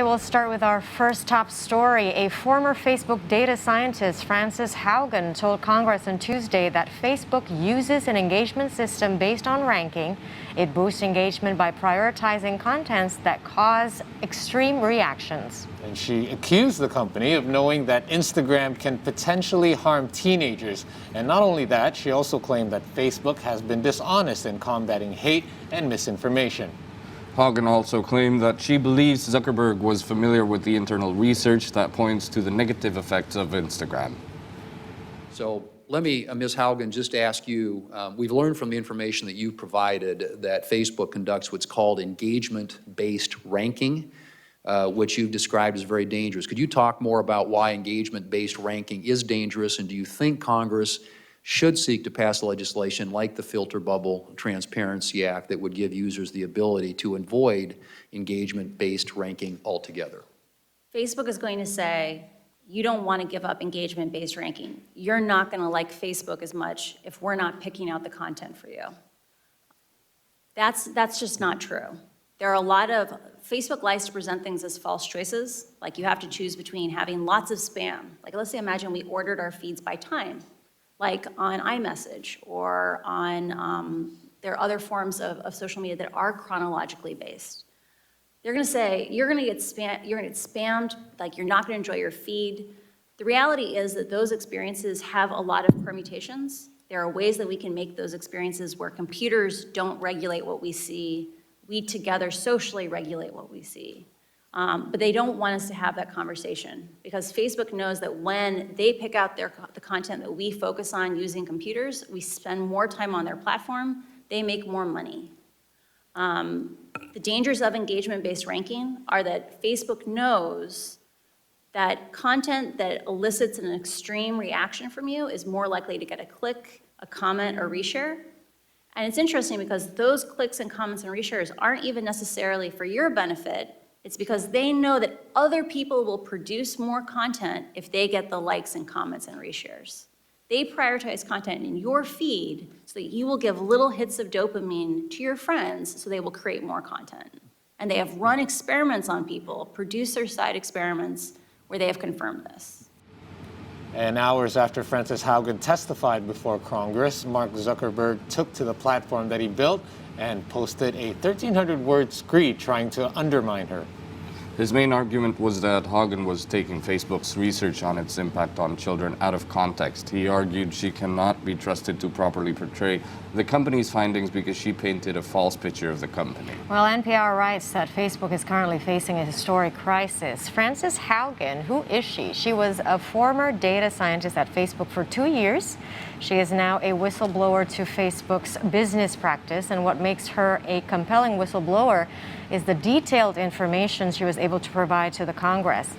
We'll start with our first top story. A former Facebook data scientist, Frances Haugen, told Congress on Tuesday that Facebook uses an engagement system based on ranking. It boosts engagement by prioritizing contents that cause extreme reactions. And she accused the company of knowing that Instagram can potentially harm teenagers. And not only that, she also claimed that Facebook has been dishonest in combating hate and misinformation. Haugen also claimed that she believes Zuckerberg was familiar with the internal research that points to the negative effects of Instagram. So let me, Ms. Haugen, just ask you, we've learned from the information that you provided that Facebook conducts what's called engagement-based ranking, which you've described as very dangerous. Could you talk more about why engagement-based ranking is dangerous, and do you think Congress should seek to pass legislation like the Filter Bubble Transparency Act that would give users the ability to avoid engagement-based ranking altogether? Facebook is going to say, you don't want to give up engagement-based ranking. You're not going to like Facebook as much if we're not picking out the content for you. That's just not true. There are a lot of, Facebook likes to present things as false choices, like you have to choose between having lots of spam. Like let's say, imagine we ordered our feeds by time, like on iMessage or on, there are other forms of social media that are chronologically based. They're gonna say, you're gonna get spammed, like you're not gonna enjoy your feed. The reality is that those experiences have a lot of permutations. There are ways that we can make those experiences where computers don't regulate what we see, we together socially regulate what we see. But they don't want us to have that conversation because Facebook knows that when they pick out the content that we focus on using computers, we spend more time on their platform, they make more money. The dangers of engagement-based ranking are that Facebook knows that content that elicits an extreme reaction from you is more likely to get a click, a comment, or reshare. And it's interesting because those clicks and comments and reshares aren't even necessarily for your benefit. It's because they know that other people will produce more content if they get the likes and comments and reshares. They prioritize content in your feed so that you will give little hits of dopamine to your friends so they will create more content. And they have run experiments on people, producer-side experiments, where they have confirmed this. And hours after Frances Haugen testified before Congress, Mark Zuckerberg took to the platform that he built and posted a 1,300-word screed trying to undermine her. His main argument was that Haugen was taking Facebook's research on its impact on children out of context. He argued she cannot be trusted to properly portray the company's findings because she painted a false picture of the company. Well, NPR writes that Facebook is currently facing a historic crisis. Frances Haugen, who is she? She was a former data scientist at Facebook for 2 years. She is now a whistleblower to Facebook's business practice, and what makes her a compelling whistleblower is the detailed information she was able to provide to the Congress.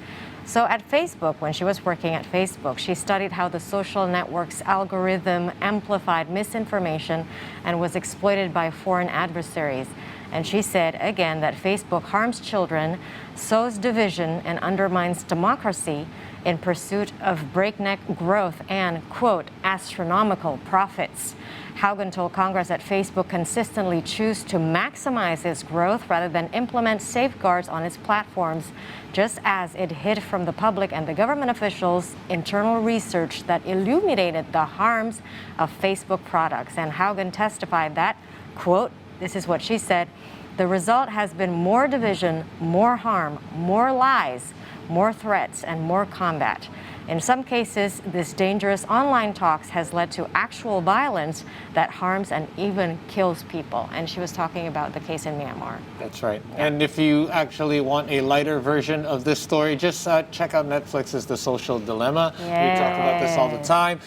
So at Facebook, when she was working at Facebook, she studied how the social network's algorithm amplified misinformation and was exploited by foreign adversaries. And she said, again, that Facebook harms children, sows division, and undermines democracy in pursuit of breakneck growth and, quote, astronomical profits. Haugen told Congress that Facebook consistently chooses to maximize its growth rather than implement safeguards on its platforms, just as it hid from the public and the government officials internal research that illuminated the harms of Facebook products. And Haugen testified that, quote, this is what she said, the result has been more division, more harm, more lies, more threats, and more combat. In some cases, this dangerous online talks has led to actual violence that harms and even kills people. And she was talking about the case in Myanmar. That's right. Yeah. And if you actually want a lighter version of this story, just check out Netflix's The Social Dilemma. Yes. We talk about this all the time.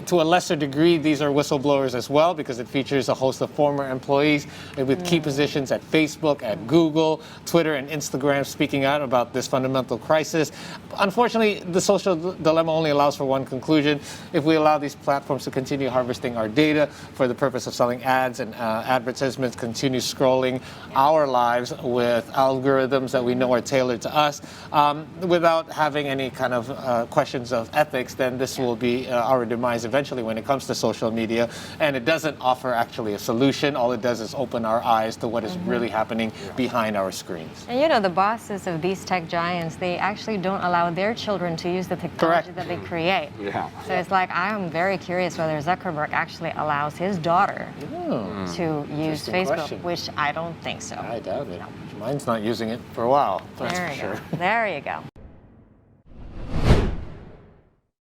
To a lesser degree, these are whistleblowers as well, because it features a host of former employees with key positions at Facebook, at Google, Twitter, and Instagram speaking out about this fundamental crisis. Unfortunately, The Social social dilemma only allows for one conclusion. If we allow these platforms to continue harvesting our data for the purpose of selling ads and advertisements, continue scrolling our lives with algorithms that we know are tailored to us, without having any kind of questions of ethics, then this will be our demise eventually when it comes to social media. And it doesn't offer actually a solution. All it does is open our eyes to what is really happening behind our screens. And the bosses of these tech giants, they actually don't allow their children to use the technology that they create. Yeah. So it's like, I'm very curious whether Zuckerberg actually allows his daughter to use Interesting Facebook, question. which I don't think so. I doubt it. Mine's not using it for a while. That's There for you sure. go. There you go.